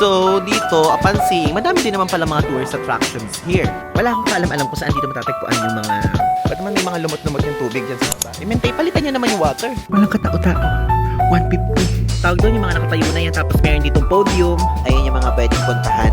So, dito, apansin, madami din naman pala mga tourist attractions here. Wala akong kaalam-alam kung saan dito matatagpuan yung mga... Ba't naman may mga lumot-lumot yung tubig dyan sa baba? Mentay, palitan nyo naman yung water. Walang katao-tao. 150. Tawag doon yung mga nakatayo na yan. Tapos meron ditong podium. Ayan yung mga pwedeng puntahan.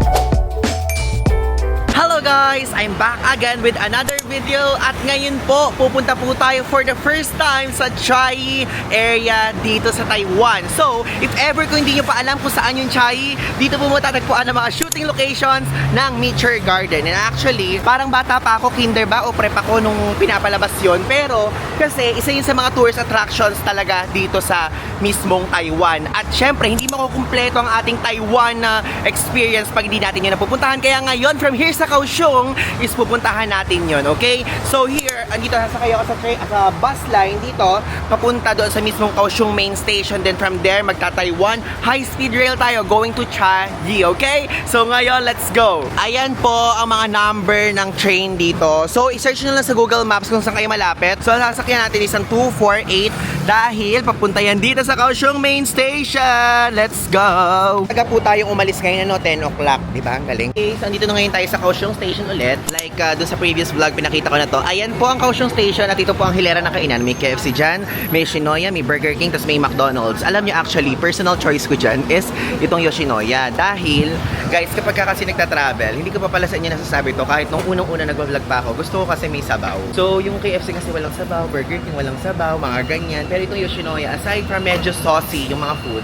Hello guys! I'm back again with another video at ngayon po, pupunta po tayo for the first time sa Chiayi area dito sa Taiwan. So, if ever kung hindi nyo pa alam kung saan yung Chiayi, dito po matatagpuan ang mga shooting locations ng Nature Garden. And actually, parang bata pa ako, kinder ba o prep ako nung pinapalabas yon. Pero, kasi isa yun sa mga tourist attractions talaga dito sa mismong Taiwan. At syempre, hindi makukumpleto ang ating Taiwan na experience pag hindi natin yun napupuntahan. Kaya ngayon, from here sa Kaohsiung is pupuntahan natin yon, okay? So here, andito sasakay ako sa bus line dito, papunta doon sa mismong Kaohsiung main station. Then from there, magta-Taiwan high-speed rail tayo going to Chiayi, okay? So ngayon, let's go! Ayan po ang mga number ng train dito. So i-search nyo lang sa Google Maps kung saan kayo malapit. So sasakyan natin isang 248 dahil papunta yan dito sa Kaohsiung main station. Let's go! Taga po tayong umalis ngayon, 10 o'clock, di ba? Ang galing. Okay, so andito na ngayon tayo sa Kaohsiung Station ulit. Like doon sa previous vlog, pinakita ko na to. Ayan po ang Kaohsiung Station at ito po ang hilera ng kainan. May KFC dyan, may Yoshinoya, may Burger King, tapos may McDonald's. Alam nyo actually, personal choice ko dyan is itong Yoshinoya. Dahil, guys, kapag kasi nagta-travel, hindi ko pa pala sa inyo nasasabi to kahit nung unang-una nag-vlog pa ako. Gusto ko kasi may sabaw. So, yung KFC kasi walang sabaw, Burger King walang sabaw, mga ganyan. Pero itong Yoshinoya, aside from medyo saucy yung mga food,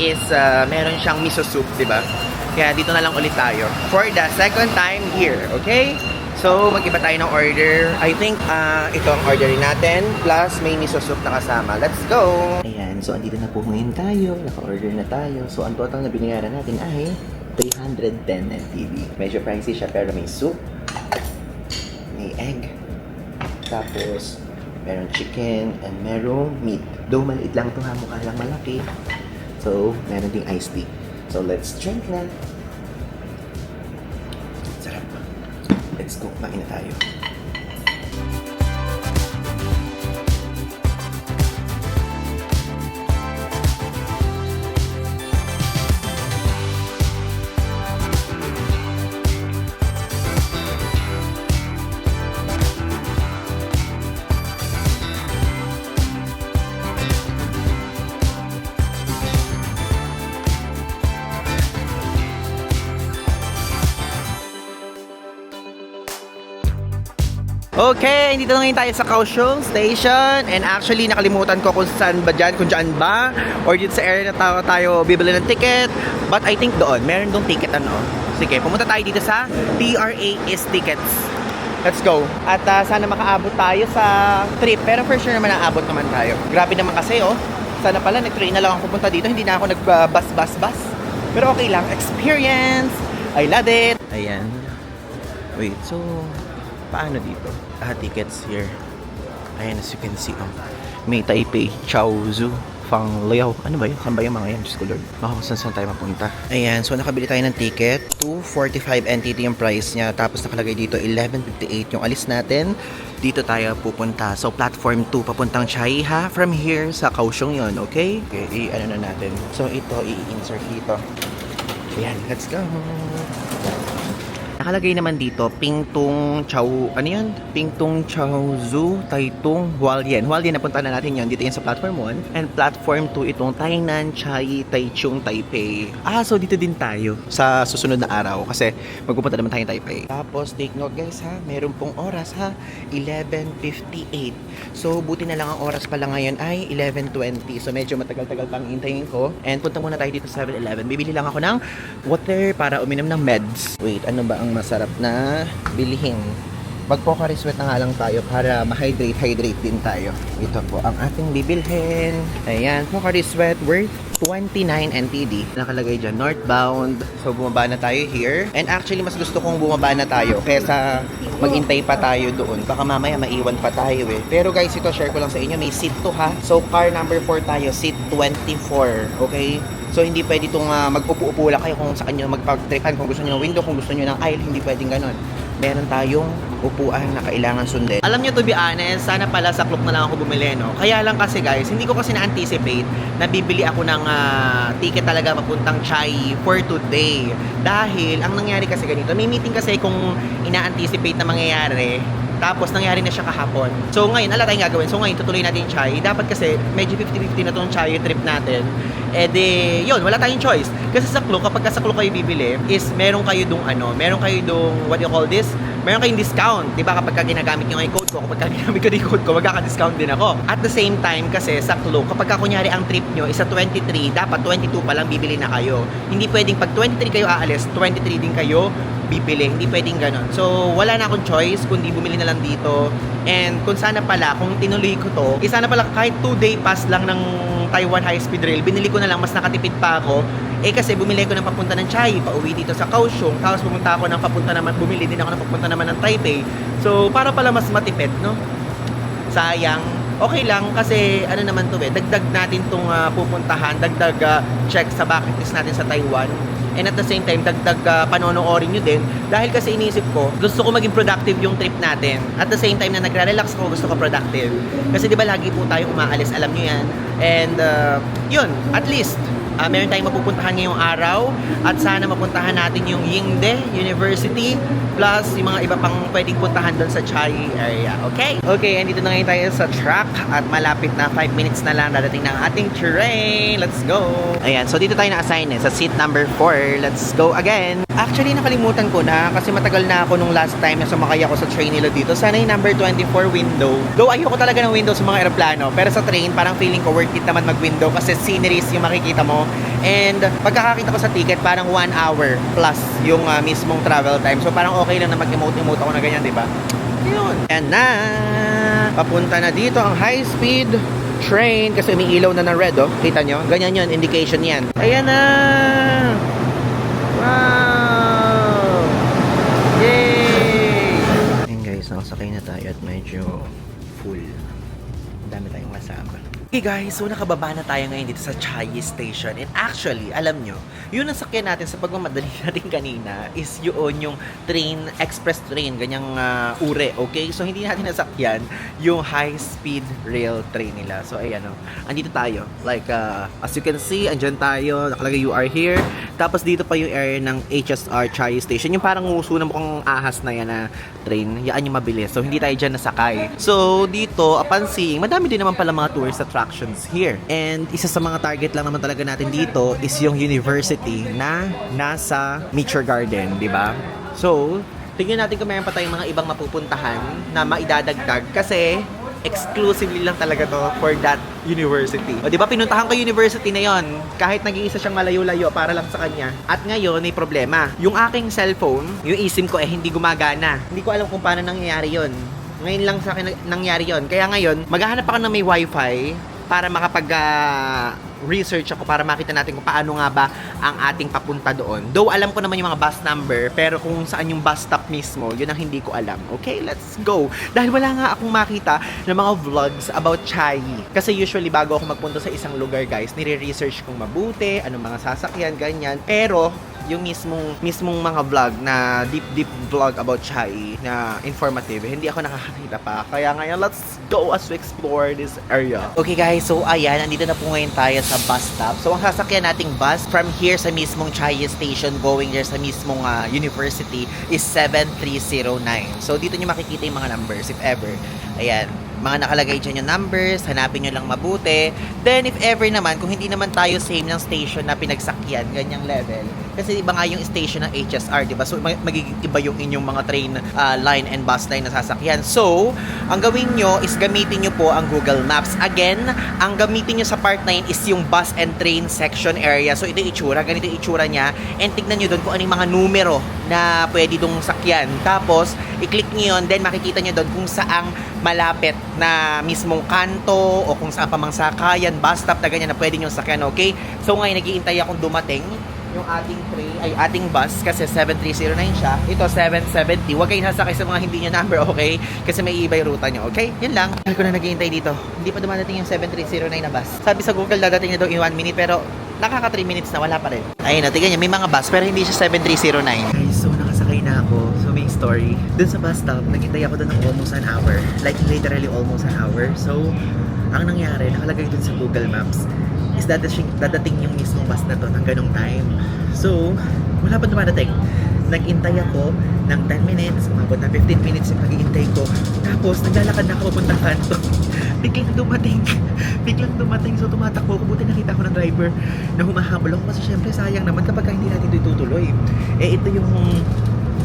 is meron siyang miso soup, di ba? Kaya dito na lang ulit tayo for the second time here, okay? So, mag-iba tayo ng order. I think ito ang orderin natin, plus may miso soup na kasama. Let's go! Ayan, so andito na po ngayon tayo. Naka-order na tayo. So, ang total na binayaran natin ay 310 NTD. Medyo pricey siya pero may soup, may egg, tapos meron chicken, and merong meat. Though maliit lang ito ha, mukha lang malaki. So, meron ding iced tea. So, let's drink na. Sarap. Let's go. Kumain na tayo. Okay, dito na ngayon tayo sa Kaohsiung Station. And actually, nakalimutan ko kung saan ba dyan, kung dyan ba, or dito sa area na tayo bibili ng ticket. But I think doon, meron dong ticket ano. Sige, pumunta tayo dito sa TRAS Tickets. Let's go. At sana makaabot tayo sa trip. Pero for sure naman naabot naman tayo. Grabe naman kasi oh. Sana pala nag-train na lang ako pupunta dito. Hindi na ako nag-bus. Pero okay lang. Experience. I love it. Ayan. Wait, so paano dito? Tickets here. Ayan, as you can see, may Taipei, Chaozu, Fangliao. Ano ba yun? Saan ba yung mga yan? Diyos ko Lord. Baka kung saan tayo mapunta. Ayan, so nakabili tayo ng ticket. 245 NTD yung price niya. Tapos nakalagay dito 1158 yung alis natin. Dito tayo pupunta. So, platform 2 papuntang Chiayi ha. From here sa Kaohsiung yon, okay? Okay, ano na natin. So, ito, i-insert dito. Ayan, let's go. Nakalagay naman dito, Pingtung Chao, ano yan? Pingtung Chaozu, Taitung, Hualien. Hualien, napunta na natin yon. Dito yan sa platform 1. And platform 2, itong Tainan, Chiayi, Taichung, Taipei. So dito din tayo sa susunod na araw. Kasi magpupunta naman tayo Taipei. Tapos, take note guys ha, meron pong oras ha, 11:58. So, buti na lang ang oras pala ngayon ay 11:20. So, medyo matagal-tagal pang hintayin ko. And punta muna tayo dito sa 7-Eleven. Bibili lang ako ng water para uminom ng meds. Wait, ano ba ang masarap na bilihin? Mag-Pocari Sweat na nga lang tayo para ma-hydrate din tayo. Ito po ang ating bibilhin. Ayan, Pocari Sweat worth 29 NTD. Nakalagay dyan, northbound. So, bumaba na tayo here. And actually, mas gusto kong bumaba na tayo kesa maghintay pa tayo doon. Baka mamaya maiwan pa tayo eh. Pero guys, ito share ko lang sa inyo. May seat to ha. So, car number 4 tayo. Seat 24. Okay? So, hindi pwede itong mag-upo-upo lang kayo kung saan nyo magpag-tripan. Kung gusto nyo ng window, kung gusto nyo ng aisle, hindi pwedeng ganon. meron tayong upuan na kailangan sundin. Alam nyo, to be honest, sana pala sa Klook na lang ako bumili, no? Kaya lang kasi guys, hindi ko kasi na-anticipate na bibili ako ng ticket talaga papuntang Chai for today. Dahil, ang nangyari kasi ganito, may meeting kasi kung ina-anticipate na mangyayari, tapos nangyari na siya kahapon. So ngayon, ala tayong gagawin. So ngayon, tutuloy natin yung Chai. Dapat kasi, medyo 50-50 na tong Chai trip natin. Eh de, yun, wala tayong choice. Kasi sa Klook, kapag sa Klook kayo bibili, is meron kayo dong what do you call this? Meron kayong discount. Diba kapag ginagamit nyo yung code ko, kapag ginamit ko yung code ko, magkaka-discount din ako. At the same time, kasi sa Klook, kapag kunyari ang trip nyo is sa 23, dapat 22 pa lang bibili na kayo. Hindi pwedeng pag 23 kayo aalis, 23 din kayo bibili. Hindi pwedeng ganon. So, wala na akong choice kundi bumili na lang dito. And kung sana pala, kung tinuloy ko to, sana pala kahit 2-day pass lang ng Taiwan High Speed Rail, binili ko na lang, mas nakatipid pa ako. Eh kasi bumili ko ng papunta ng Chai, pauwi dito sa Kaohsiung, tapos pumunta ako ng papunta naman, bumili din ako ng papunta naman ng Taipei. So, para pala mas matipid, no? Sayang. Okay lang kasi ano naman to dagdag natin tong pupuntahan, dagdag check sa bucket list natin sa Taiwan. And at the same time, dagdag panonoorin nyo din. Dahil kasi iniisip ko, gusto ko maging productive yung trip natin. At the same time na nagre-relax ko, gusto ko productive. Kasi di ba lagi po tayo umaalis, alam nyo yan. And yun, at least, meron tayong mapupuntahan ngayong araw. At sana mapuntahan natin yung Yingde University. Plus, yung mga iba pang pwedeng puntahan doon sa Chai area. Okay? Okay, and dito na ngayon tayo sa track. At malapit na 5 minutes na lang dadating ng ating train. Let's go! Ayan, so dito tayo na-assign sa seat number 4. Let's go again! Actually, nakalimutan ko na kasi matagal na ako nung last time na sumakay ako sa train nila dito. Sana yung number 24 window. Though ayoko talaga ng window sa mga aeroplano. Pero sa train, parang feeling ko worth it naman mag-window kasi sceneries yung makikita mo. And pagkakakita ko sa ticket, parang 1 hour plus yung mismong travel time. So parang okay lang na mag-emote-emote ako na ganyan, di ba? Yun. And na, papunta na dito ang high-speed train kasi umiilaw na ng red, oh. Kita nyo? Ganyan yun, indication yan. Ayan na! Wow! Yay! Ayan guys, nakasakay na tayo at medyo full. Dami tayong masama. Okay guys, so nakababa na tayo ngayon dito sa Chai Station. And actually, alam nyo, yun ang sakyan natin sa pagmamadali natin kanina is yun yung train, express train, ganyang ure, okay? So hindi natin nasakyan yung high-speed rail train nila. So ayan o, andito tayo. Like, as you can see, andyan tayo, nakalagay you are here. Tapos dito pa yung area ng HSR Chai Station. Yung parang nguso na mukhang ahas na yan na train. Yaan yung mabilis. So hindi tayo dyan nasakay. So dito, upon seeing, madami din naman pala mga tourist attractions here. And isa sa mga target lang naman talaga natin dito is yung university na nasa Nature Garden, di ba? So, tingnan natin kung mayroon pa tayong mga ibang mapupuntahan na maidadagdag kasi exclusively lang talaga to for that university. O di ba pinuntahan ko university na yon kahit nag-iisa siyang malayo-layo para lang sa kanya. At ngayon may problema. Yung aking cellphone, yung eSIM ko hindi gumagana. Hindi ko alam kung paano nangyayari yon. Ngayon lang sa akin nangyari yon. Kaya ngayon, maghahanap ako ng may wifi para makapag-research ako para makita natin kung paano nga ba ang ating papunta doon. Though alam ko naman yung mga bus number, pero kung saan yung bus stop mismo, yun ang hindi ko alam. Okay, let's go! Dahil wala nga akong makita ng mga vlogs about Chai. Kasi usually bago ako magpunta sa isang lugar guys, nire-research kong mabuti, anong mga sasakyan, ganyan. Pero yung mismong mga vlog na deep vlog about Chai na informative, hindi ako nakakakita pa. Kaya ngayon, let's go as we explore this area. Okay guys, so ayan, nandito na po ngayon tayo sa bus stop. So ang sasakyan nating bus from here sa mismong Chai Station going there sa mismong university is 7309. So dito nyo makikita yung mga numbers if ever. Ayan, mga nakalagay dyan yung numbers, hanapin nyo lang mabuti. Then if ever naman, kung hindi naman tayo same ng station na pinagsakyan, ganyang level, kasi iba nga yung station ng HSR, diba? So magiging iba yung inyong mga train line and bus line na sasakyan. So, ang gawin nyo is gamitin nyo po ang Google Maps. Again, ang gamitin nyo sa part 9 is yung bus and train section area. So ito yung itsura, ganito yung itsura niya. And tignan nyo doon kung ano yung mga numero na pwede dong sakyan. Tapos, i-click nyo yun, then makikita nyo doon kung saang malapit na mismong kanto o kung saan pa mang sakayan, bus stop na ganyan na pwede nyo sakyan, okay? So ngayon, nag-iintay akong dumating yung ating train, ay ating bus kasi 7309 siya. Ito 770. Huwag kayong sasakay sa mga hindi nyo number, okay? Kasi may iba yung ruta nyo, okay? Yan lang. Dahil ko na nag-iintay dito. Hindi pa dumadating yung 7309 na bus. Sabi sa Google dadating na daw in 1 minute pero nakaka 3 minutes na wala pa rin. Ayun, tignan nyo, may mga bus pero hindi siya 7309. So nakasakay na na ako. So may story. Dun sa bus stop, naghintay ako dun ng almost an hour. Like literally almost an hour. So, ang nangyari, nakalagay dun sa Google Maps is dadating yung mismong bus na to ng ganong time. So, wala pa dumadating. Nag-intay ako ng 10 minutes, umabot na 15 minutes yung pag-iintay ko. Tapos, naglalakad na ako papuntang kanto. Biglang dumating. So, tumatakbo ko. Buti nakita ko ng driver na humahabol ako. Kasi syempre, sayang naman kapag hindi natin ito itutuloy. Eh, ito yung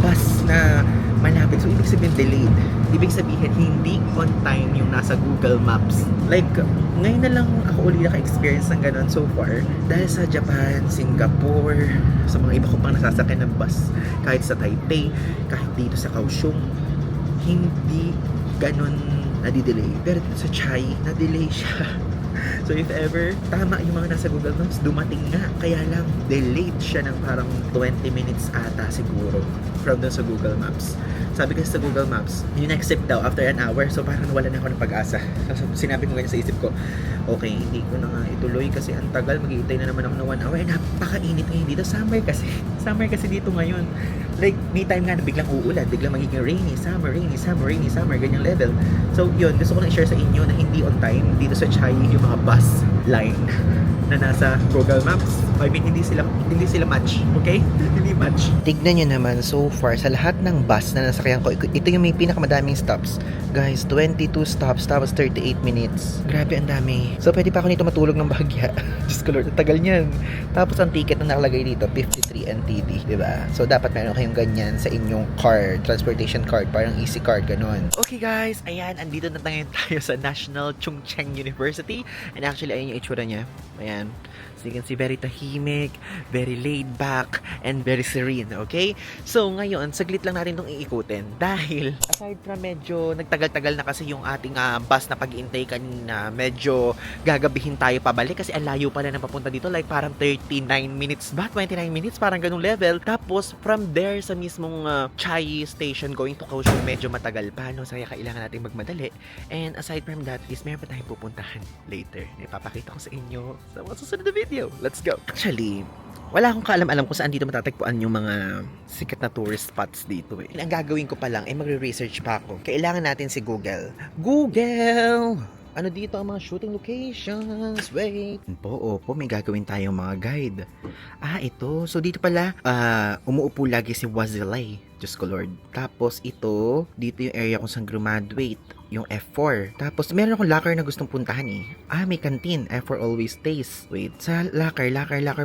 bus na malapit. So, ibig sabihin delayed. Ibig sabihin, hindi on time yung nasa Google Maps. Like, ngayon na lang ako uli naka-experience ng ganun so far. Dahil sa Japan, Singapore, sa mga iba ko pang nasasakyan ng bus, kahit sa Taipei, kahit dito sa Kaohsiung, hindi ganun nadidelay. Pero dito sa Chai, na-delay siya. So if ever, tama yung mga nasa Google Maps, dumating nga. Kaya lang, delayed siya ng parang 20 minutes ata siguro from doon sa Google Maps. Sabi kasi sa Google Maps, yung next step daw after an hour. So parang nawala na ako ng pag-asa. So sinabi ko ganyan sa isip ko, okay, hindi ko na nga ituloy kasi ang tagal, mag-iintay na naman ako ng 1 hour. Eh, napakainit ngayon dito. Summer kasi dito ngayon. Like, may time nga na biglang uulan, biglang magiging rainy, summer, ganyang level. So yun, gusto ko lang i-share sa inyo na hindi on time dito sa Chai yung mga bus line na nasa Google Maps. I mean, hindi sila match, okay? Hindi match. Tignan nyo naman, so far, sa lahat ng bus na nasakyan ko, ito yung may pinakamadaming stops. Guys, 22 stops, tapos 38 minutes. Grabe, ang dami. So, pwede pa ako nito matulog ng bahagya. Diyos ko Lord, tagal niyan. Tapos, ang ticket na nakalagay dito, 53 NTD, diba? So, dapat meron kayong ganyan sa inyong card, transportation card, parang easy card, ganun. Okay guys, ayan, andito na ngayon tayo sa National Chungcheong University. And actually, ayun yung itsura niya. Ayan. So, you can see very tahimik, very laid back, and very serene, okay? So, ngayon, saglit lang natin itong iikutin. Dahil, aside from medyo nagtagal-tagal na kasi yung ating bus na pag-iintay kanina, medyo gagabihin tayo pabalik kasi ang layo pala na papunta dito. Like, parang 39 minutes ba? 29 minutes? Parang ganung level. Tapos, from there sa mismong Chai Station going to Kaohsiung, medyo matagal pa, no? So, kailangan natin magmadali. And aside from that is meron pa tayong pupuntahan later. Ipapakita ko sa inyo sa mga susunod na video. Let's go! Actually, wala akong kaalam-alam kung saan dito matatagpuan yung mga sikat na tourist spots dito eh. Ang gagawin ko pa lang ay magre-research pa ako. Kailangan natin si Google. Google! Ano dito ang mga shooting locations? Wait. Opo, may gagawin tayong mga guide. Ito. So, dito pala, umuupo lagi si Wazilay. Diyos ko Lord. Tapos, ito, dito yung area kung saan graduate. Yung F4. Tapos, meron akong locker na gustong puntahan eh. May canteen. F4 always stays. Wait, sa locker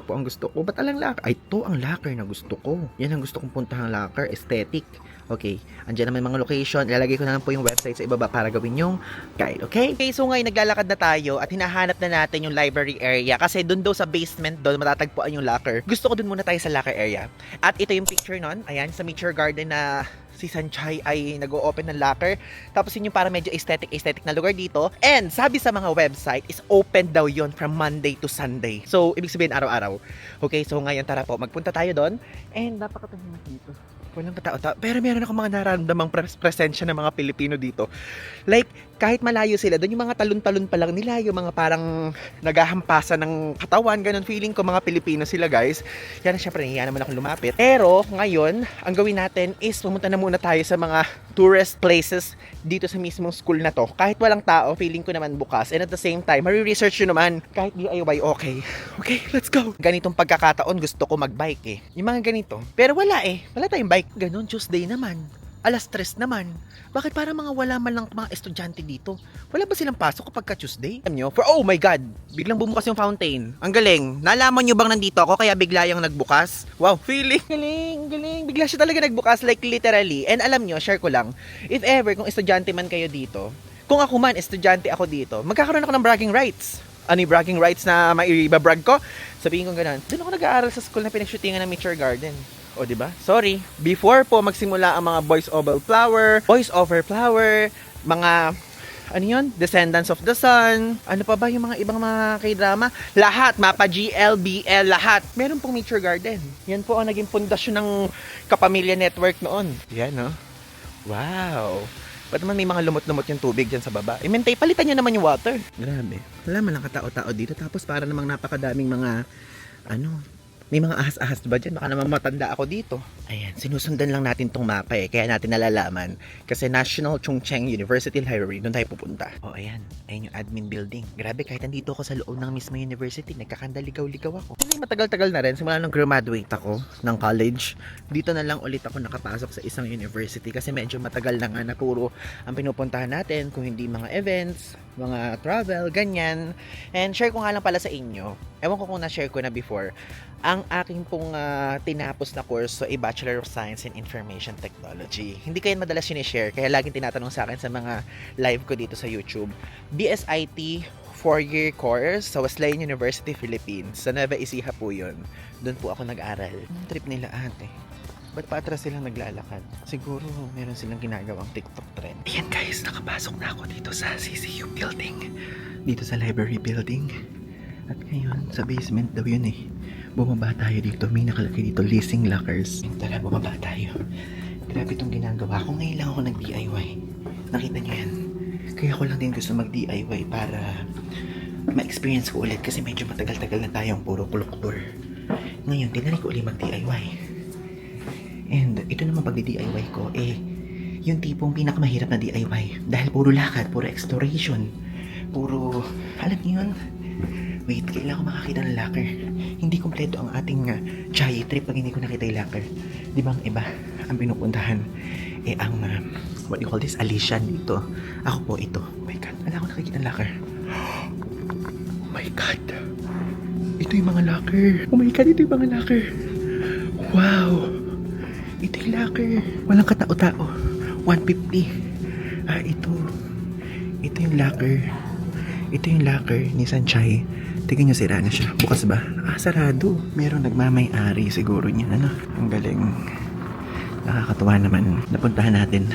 po ang gusto ko. Ba't alang locker? Ito ang locker na gusto ko. Yan ang gusto kong puntahan locker. Aesthetic. Okay, andyan naman mga location. Ilalagay ko na lang po yung website sa ibaba para gawin yung guide, okay? Okay, so ngayon naglalakad na tayo at hinahanap na natin yung library area kasi doon daw sa basement doon matatagpuan yung locker. Gusto ko doon muna tayo sa locker area. At ito yung picture nun. Ayan, sa Nature Garden na si Sanchai ay nag-o-open ng locker. Tapos yun yung para medyo aesthetic na lugar dito. And sabi sa mga website is open daw yon from Monday to Sunday. So, ibig sabihin araw-araw. Okay, so ngayon tara po, magpunta tayo doon. And napakatahimik dito. Walang katao-tao. Pero meron ako mga nararamdamang presensya ng mga Pilipino dito. Like, kahit malayo sila, doon yung mga talon-talon pa lang nila, yung mga parang naghahampasan ng katawan, ganun feeling ko mga Pilipino sila guys. Yan, syempre, nahiya naman ako lumapit. Pero, ngayon, ang gawin natin is pumunta na muna tayo sa mga tourist places dito sa mismong school na to. Kahit walang tao, feeling ko naman bukas. And at the same time, mariresearch nyo naman, kahit DIY, okay. Okay, let's go. Ganitong pagkakataon, gusto ko magbike eh. Yung mga ganito. Pero wala eh. Wala tayong bike. Ganon, Tuesday naman. Alas 3 naman. Bakit para mga wala man lang mga estudyante dito? Wala ba silang pasok kapag ka-Tuesday? Alam nyo? Oh my God! Biglang bumukas yung fountain. Ang galing. Nalaman nyo bang nandito ako kaya bigla yung nagbukas? Wow, feeling. Galing. Bigla siya talaga nagbukas like literally. And alam nyo, share ko lang. If ever, kung estudyante man kayo dito, kung ako man, estudyante ako dito, magkakaroon ako ng bragging rights. Ano yung bragging rights na maibabrag ko? Sabihin ko gano'n. Doon ako nag-aaral sa school na pinag-shootingan ng Nature Garden. O, diba? Sorry. Before po magsimula ang mga Voice Over Flower, mga, ano yun? Descendants of the Sun. Ano pa ba yung mga ibang mga k-drama? Lahat. Mapa GL, BL, lahat. Meron pong Nature Garden. Yan po ang naging pundasyon ng Kapamilya Network noon. Yan, no? Wow. Ba't naman may mga lumot-lumot yung tubig dyan sa baba? Mentay, palitan nyo naman yung water. Grabe. Wala man lang katao-tao dito. Tapos para namang napakadaming mga, May mga ahas-ahas ba dyan? Baka naman matanda ako dito. Ayan, sinusundan lang natin tong mapa eh. Kaya natin nalalaman. Kasi National Chungcheong University Library, doon tayo pupunta. Oh, ayan. Ayan yung admin building. Grabe, kahit nandito ako sa loob ng mismo university, nagkakandaligaw-ligaw ako. Hindi, matagal-tagal na rin. Simula nung graduate ako ng college, dito na lang ulit ako nakapasok sa isang university. Kasi medyo matagal na nga na puro ang pinupuntahan natin. Kung hindi mga events, mga travel, ganyan. And share ko nga lang pala sa inyo. Ewan ko kung na-share ko na before. Ang aking pong tinapos na course ay Bachelor of Science in Information Technology. Hindi kayo madalas sinishare, kaya laging tinatanong sa akin sa mga live ko dito sa YouTube. BSIT 4-year course sa Wesleyan University, Philippines. Sa Nueva Ecija po yun. Doon po ako nag-aral. Trip nila ate. Ba't paatras silang naglalakad? Siguro meron silang ginagawang TikTok trend. Ayan guys, nakapasok na ako dito sa CCU building. Dito sa library building. At ngayon, sa basement daw yun eh. Bumaba tayo dito. May nakalagay dito, leasing lockers. Tara, bumaba tayo. Grabe itong ginagawa ko. Ngayon lang ako nag-DIY. Nakita niyo yan? Kaya ko lang din gusto mag-DIY para ma-experience ko ulit. Kasi medyo matagal-tagal na tayong puro kuluktur. Ngayon, tinari ko ulit mag-DIY. And ito naman pag-DIY ko, yung tipong pinakamahirap na DIY. Dahil puro lakad, puro exploration. Puro, alam niyo yun? Wait, kailangan ko makakita ng locker. Hindi kompleto ang ating chai trip pag hindi ko nakita yung locker. Di ba ang iba, ang pinupuntahan, ang, what do you call this, Alician dito. Ako po ito. Oh my God, wala akong nakikita ng locker. Oh my God. Ito yung mga locker. Oh my God, ito yung mga locker. Wow. Ito yung locker. Walang katao-tao. 150. Ito. Ito yung locker. Ito yung locker ni Sanchay. Tingnan nyo, sira na siya. Bukas ba? Sarado. Meron nagmamay-ari siguro niya. Ano? Ang galing. Nakakatuwa naman. Napuntahan natin.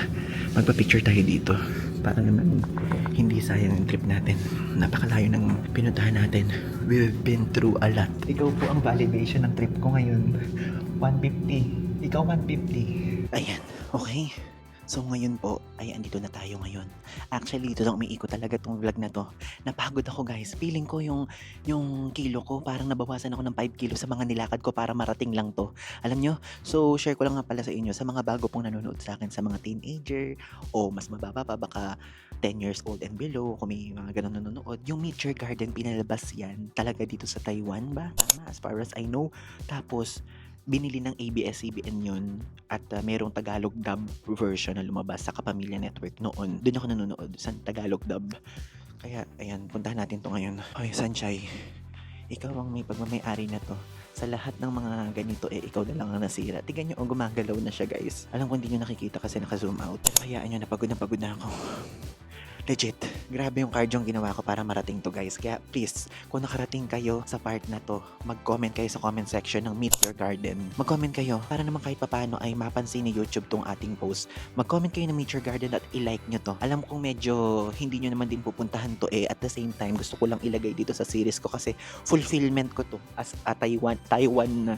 Magpa-picture tayo dito. Para naman hindi sayang yung trip natin. Napakalayo ng pinuntahan natin. We've been through a lot. Ikaw po ang validation ng trip ko ngayon. 150. Ikaw 150. Ayan. Okay. So ngayon po, ay andito na tayo ngayon. Actually, dito lang umiikot talaga tong vlog na to. Napagod ako guys. Feeling ko yung kilo ko, parang nabawasan ako ng 5 kilo sa mga nilakad ko para marating lang to. Alam nyo? So share ko lang nga pala sa inyo, sa mga bago pong nanonood sa akin, sa mga teenager, o mas mababa pa, baka 10 years old and below, kung may mga ganun nanonood. Yung Meteor Garden, pinalabas yan talaga dito sa Taiwan ba? Tama, as far as I know. Tapos, binili ng ABS-CBN yun at merong Tagalog dub version na lumabas sa Kapamilya Network noon. Doon ako nanonood sa Tagalog dub. Kaya, ayan, puntahan natin to ngayon. Ay, Sanchay, ikaw ang may pagmamay-ari na to. Sa lahat ng mga ganito, ikaw na lang ang nasira. Tignan nyo, gumagalaw na siya, guys. Alam ko hindi nyo nakikita kasi naka-zoom out. Pero hayaan nyo, napagod na ako. Legit, grabe yung cardio yung ginawa ko para marating to guys. Kaya please, kung nakarating kayo sa part na to, mag-comment kayo sa comment section ng Meteor Garden. Mag-comment kayo para naman kahit papano ay mapansin ni YouTube tong ating post. Mag-comment kayo ng Meteor Garden at i-like nyo to. Alam kong medyo hindi nyo naman din pupuntahan to at the same time gusto ko lang ilagay dito sa series ko kasi fulfillment ko to as a Taiwan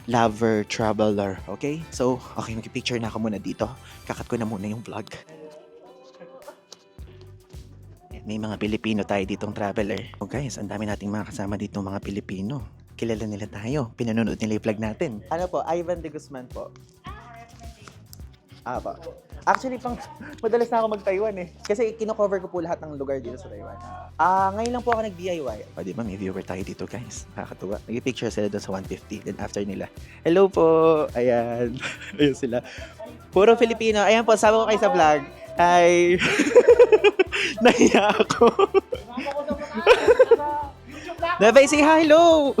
lover traveler. Okay? So, okay, mag-picture na ako muna dito. Kakat ko na muna yung vlog. May mga Pilipino tayo ditong traveler. Oh guys, ang dami nating mga kasama ditong mga Pilipino. Kilala nila tayo. Pinanonood nila yung vlog natin. Ano po? Ivan de Guzman po. Po. Actually, madalas na ako mag-Taiwan Kasi kino-cover ko po lahat ng lugar dito sa Taiwan. Ngayon lang po ako nag-DIY. Di ba may viewer tayo dito guys? Nakakatuwa. Nag-picture sila doon sa 150. Then after nila, hello po! Ayan. Ayan sila. Puro Filipino. Ayan po, sama ko kayo sa vlog. Hi! Nahiya ako. Nabay, say hello!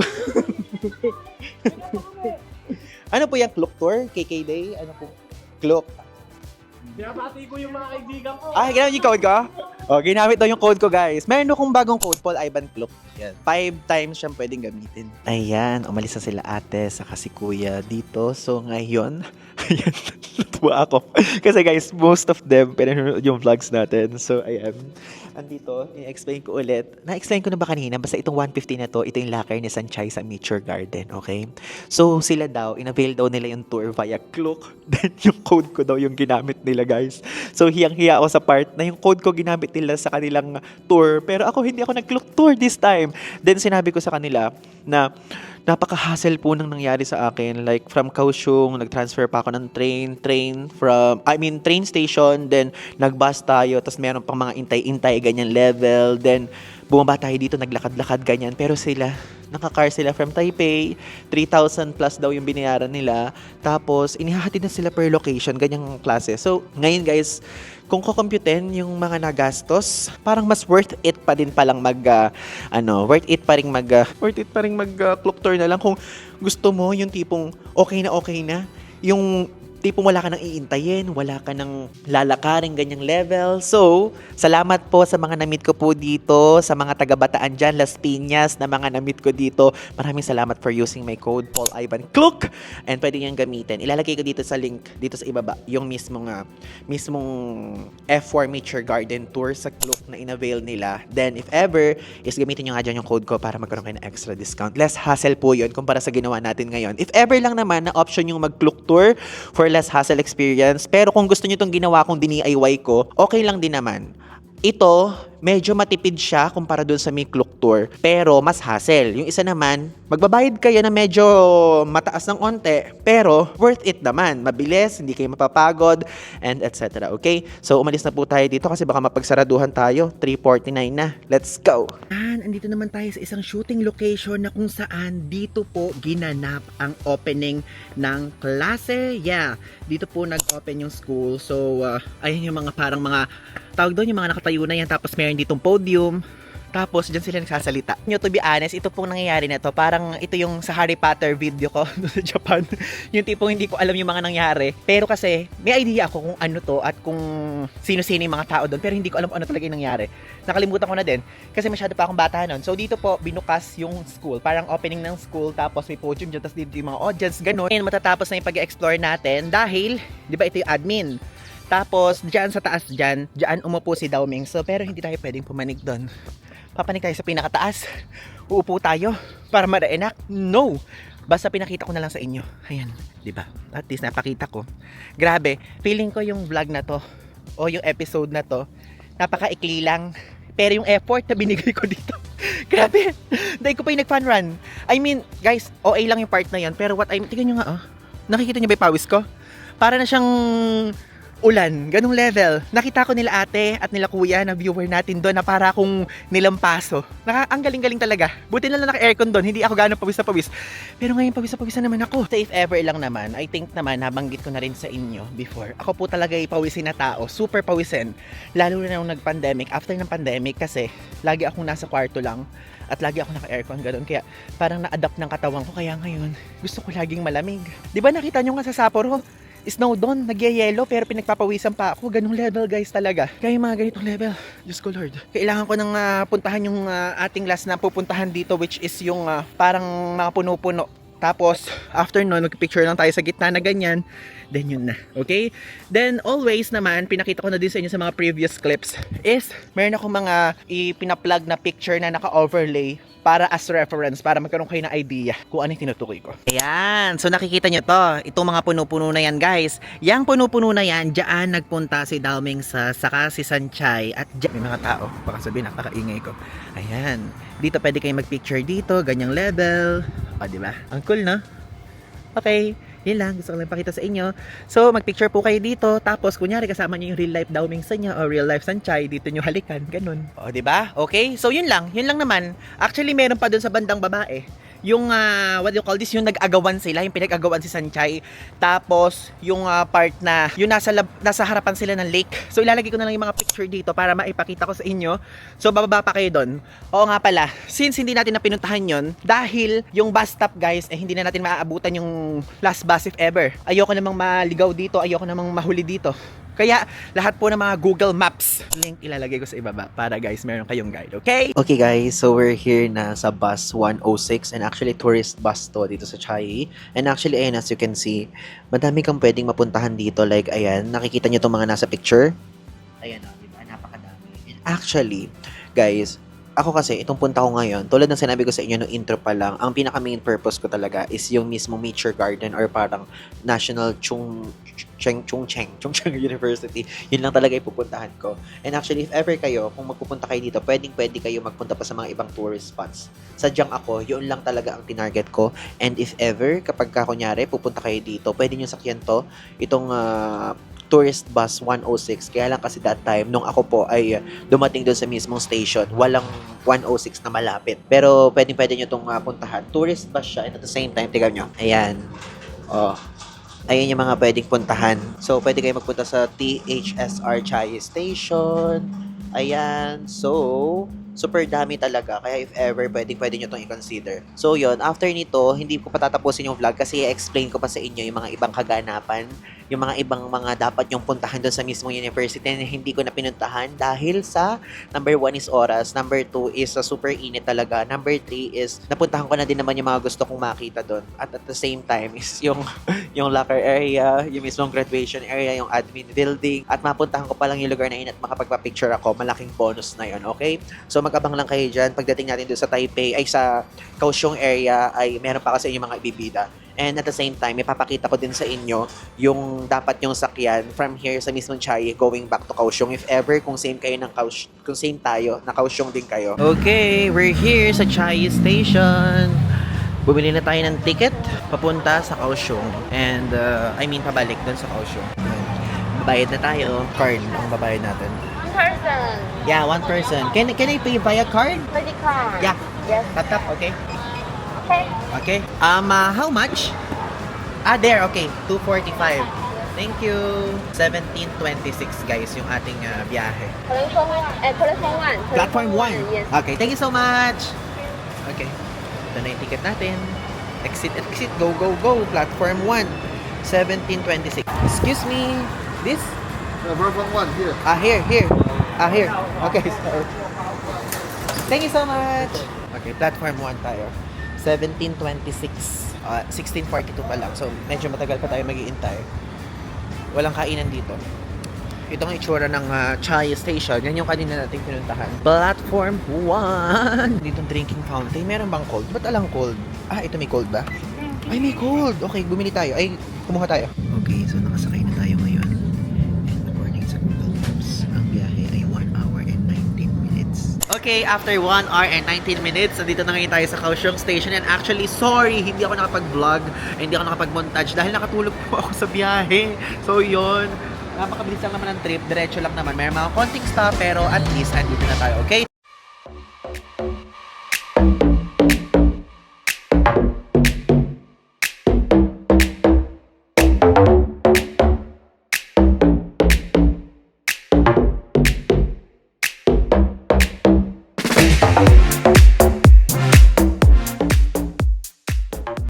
Ano po yung Klook Tour? KK Day? Ano po? Klook. Pinapati ko yung mga kaibigan ko. Ginamit yung code ko? Ginamit daw yung code ko guys. Meron akong bagong code, Paul Ivan Klook. Yan. 5 times siyang pwedeng gamitin. Ayan, umalis na sila ate, saka si kuya dito. So ngayon, ayan, natuwa ako. Kasi guys, most of them, pinanonood yung vlogs natin. So ayan, andito, i-explain ko ulit. Na-explain ko na ba kanina? Basta itong 150 na to, ito yung locker ni Sanchay sa Meteor Garden, okay? So sila daw, in-avail daw nila yung tour via Klook. Then yung code ko daw yung ginamit nila guys. So hiyang-hiya ako sa part na yung code ko ginamit nila sa kanilang tour. Pero ako hindi ako nag-Klook tour this time. Then sinabi ko sa kanila na napaka-hassle po nang nangyari sa akin. Like, from Kaohsiung, nag-transfer pa ako ng train station, then nag-bus tayo, tapos meron pang mga intay-intay, ganyan level, then bumaba tayo dito, naglakad-lakad, ganyan. Pero sila, naka-car sila from Taipei, 3,000 plus daw yung binayaran nila, tapos inihahatid na sila per location, ganyang klase. So, ngayon guys, kung kukumputin yung mga nagastos, parang mas worth it pa din palang worth it pa ring clock tour na lang kung gusto mo yung tipong okay na, yung tipong wala ka nang iintayin, wala ka nang lalakarin ganyang level. So, salamat po sa mga na-meet ko po dito, sa mga taga-Bataan dyan, Las Piñas na mga na-meet ko dito. Maraming salamat for using my code, Paul Ivan Kluk, and pwede niyang gamitin. Ilalagay ko dito sa link, dito sa ibaba, yung mismong F4 Nature Garden Tour sa Kluk na in-avail nila. Then, if ever, is gamitin nyo nga dyan yung code ko para magkaroon kayo ng extra discount. Less hassle po yun kumpara sa ginawa natin ngayon. If ever lang naman na option yung mag-Kluk Tour for less hassle experience. Pero kung gusto nyo itong ginawa kong DIY ko, okay lang din naman. Ito, medyo matipid siya kumpara dun sa Kluk Tour, pero mas hassle. Yung isa naman, magbabayad kayo na medyo mataas ng onte, pero worth it naman. Mabilis, hindi kayo mapapagod, and etc. Okay? So, umalis na po tayo dito kasi baka mapagsaraduhan tayo. 3:49 na. Let's go! Andito naman tayo sa isang shooting location na kung saan dito po ginanap ang opening ng klase. Yeah, dito po nag-open yung school. So, ayun yung mga parang mga tawag doon, yung mga nakatayo na yan, tapos meron ditong podium, tapos dyan sila nagsasalita. To be honest, ito pong nangyayari na to, parang ito yung sa Harry Potter video ko doon sa Japan. Yung tipong hindi ko alam yung mga nangyari, pero kasi may idea ako kung ano to at kung sino-sino yung mga tao doon, pero hindi ko alam kung ano talaga yung nangyari. Nakalimutan ko na din kasi masyado pa akong bata noon. So dito po binukas yung school, parang opening ng school, tapos may podium dyan, tapos dito yung mga audience, ganun. And matatapos na yung pag-explore natin dahil, di ba ito yung admin. Tapos, dyan sa taas dyan umupo si Daoming. So, pero hindi tayo pwedeng pumanig doon. Papanig tayo sa pinakataas. Uupo tayo para ma-reenact. No! Basta pinakita ko na lang sa inyo. Ayan, di ba? At least napakita ko. Grabe, feeling ko yung vlog na to o yung episode na to, napaka-ikli lang. Pero yung effort na binigay ko dito, grabe. Dahil ko pa yung nag-fun run. I mean, guys, OA lang yung part na yan. Pero tingnan nyo nga, oh. Nakikita nyo ba yung pawis ko? Para na siyang ulan, ganung level. Nakita ko nila ate at nila kuya na viewer natin doon na para akong nilampaso. Ang galing-galing talaga. Buti na lang naka-aircon doon, hindi ako gano'ng pawis na pawis. Pero ngayon pawis na pawis na naman ako. So if ever lang naman, I think naman nabanggit ko na rin sa inyo before. Ako po talaga ay pawisin na tao, super pawisin. Lalo na nung nag-pandemic, after ng pandemic kasi lagi akong nasa kwarto lang. At lagi ako naka-aircon, gano'n. Kaya parang na-adapt ng katawan ko. Kaya ngayon, gusto ko laging malamig. Di ba nakita nyo nga sa Sapporo? Snow doon, nagyayelo, pero pinagpapawisan pa ako. Ganung level guys talaga. Kaya yung mga ganitong level, Diyos ko Lord. Kailangan ko nang puntahan yung ating last na pupuntahan dito, which is yung parang mga puno-puno. Tapos, after nun, mag-picture lang tayo sa gitna na ganyan. Then yun na, okay? Then always naman, pinakita ko na din sa inyo sa mga previous clips, is meron ako mga ipina-plug na picture na naka-overlay para as reference, para magkaroon kayo ng idea kung ano yung tinutukoy ko. Ayan, so nakikita nyo to, itong mga puno-puno na yan guys. Yang puno-puno na yan, dyan nagpunta si Daoming saka si Sanchay, at dyan may mga tao, baka sabihin napakaingay ko. Ayan, dito pwede kayo mag-picture dito, ganyang level. O, diba? Ang cool, no? Okay, yun lang, gusto ko lang pakita sa inyo. So, mag-picture po kayo dito, tapos kunyari kasama nyo yung real life Daoming sa inyo o real life Sanchay, dito nyo halikan, ganun. O, diba? Okay, so yun lang naman. Actually, meron pa dun sa bandang babae. Yung, what do you call this? Yung nag-agawan sila, yung pinag-agawan si Sanchay. Tapos, yung part na, yung nasa harapan sila ng lake. So, ilalagay ko na lang yung mga picture dito para maipakita ko sa inyo. So, bababa pa kayo doon. Oo nga pala, since hindi natin napinuntahan yon, dahil yung bus stop guys, hindi na natin maaabutan yung last bus if ever. Ayoko namang maligaw dito, ayoko namang mahuli dito. Kaya, lahat po ng mga Google Maps, link ilalagay ko sa ibaba para guys, meron kayong guide, okay? Okay guys, so we're here na sa bus 106 and actually tourist bus to dito sa Chiayi. And actually, ayan, as you can see, madami kang pwedeng mapuntahan dito. Like, ayan, nakikita nyo itong mga nasa picture? Ayan o, diba? Napakadami. And actually, guys, ako kasi, itong punta ko ngayon, tulad ng sinabi ko sa inyo no intro pa lang, ang pinaka main purpose ko talaga is yung mismo Nature Garden or parang National Chungcheng University. Yun lang talaga ipupuntahan ko. And actually, if ever kayo, kung magpupunta kayo dito, pwede kayo magpunta pa sa mga ibang tourist spots. Sadyang ako, yun lang talaga ang tinarget ko. And if ever, kapag kunyari, pupunta kayo dito, pwede nyo sakyan to, itong tourist bus 106. Kaya lang kasi that time, nung ako po ay dumating doon sa mismong station, walang 106 na malapit. Pero pwede nyo itong puntahan. Tourist bus siya and at the same time, tignan nyo. Ayan. Oh. Ayan yung mga pwedeng puntahan. So, pwede kayo magpunta sa THSR Chai Station. Ayan. So, super dami talaga. Kaya if ever, pwede nyo itong i-consider. So, yun. After nito, hindi ko patatapusin yung vlog kasi i-explain ko pa sa inyo yung mga ibang kaganapan, yung mga ibang mga dapat yung puntahan doon sa mismong university na hindi ko na pinuntahan dahil sa number 1 is oras, number 2 is sa super init talaga, number 3 is napuntahan ko na din naman yung mga gusto kong makita doon at the same time is yung locker area, yung mismong graduation area, yung admin building at mapuntahan ko pa lang yung lugar na yun at makapagpa-picture ako, malaking bonus na yun, okay? So mag-abang lang kayo dyan, pagdating natin doon sa Taipei, ay sa Kaohsiung area ay meron pa kasi yung mga ibibida. And at the same time, ipapakita ko din sa inyo yung dapat yung sakyan from here sa mismong Chai going back to Kaohsiung. If ever, kung same kayo ng kung same tayo, na Kaohsiung din kayo. Okay, we're here sa Chai Station. Bumili na tayo ng ticket papunta sa Kaohsiung. And, pabalik dun sa Kaohsiung. Babayad na tayo. Card ang babayad natin. One person. Yeah, one person. Can I pay via card? Credit card. Yeah. Yes. Tap, okay. Okay. Okay. How much? There, okay. 245. Thank you. 1726 guys yung ating biyahe. Platform 1. Platform 1. Yes. Okay, thank you so much. Okay. Ito na yung ticket natin. Exit. Go. Platform 1. 1726. Excuse me. This? Platform 1 here. Here. Here. Okay, sorry. Thank you so much. Okay, platform 1 tayo. 1726. 1642 pa lang. So, medyo matagal pa tayo mag-iintay. Walang kainan dito. Ito ang itsura ng Chai Station. Yan yung kanina nating pinuntahan. Platform 1. Dito drinking fountain. Meron bang cold? Ba't alang cold? Ito may cold ba? Ay, may cold. Okay, bumili tayo. Ay, kumuha tayo. Okay, so nakasakay na tayo ngayon. And according sa Google Maps, ang biyahe ay 1 hour and 19 minutes. Okay, after 1 hour and 19 minutes, nandito na ngayon tayo sa Kaohsiung Station. And actually, sorry, hindi ako nakapag-vlog, hindi ako nakapag-montage dahil nakatulog po ako sa biyahe. So, yun. Napakabilis lang naman ang trip. Diretso lang naman. May mga konting stop, pero at least andito na tayo, okay?